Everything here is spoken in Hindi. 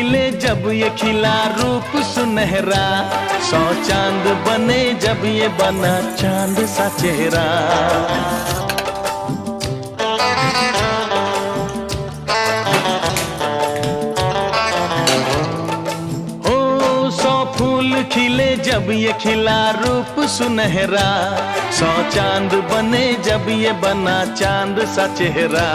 खिले जब ये खिला रूप सुनहरा, 100 चांद बने जब ये बना चांद सा चेहरा। ओ 100 फूल खिले जब ये खिला रूप सुनहरा, 100 चांद बने जब ये बना चांद सा चेहरा।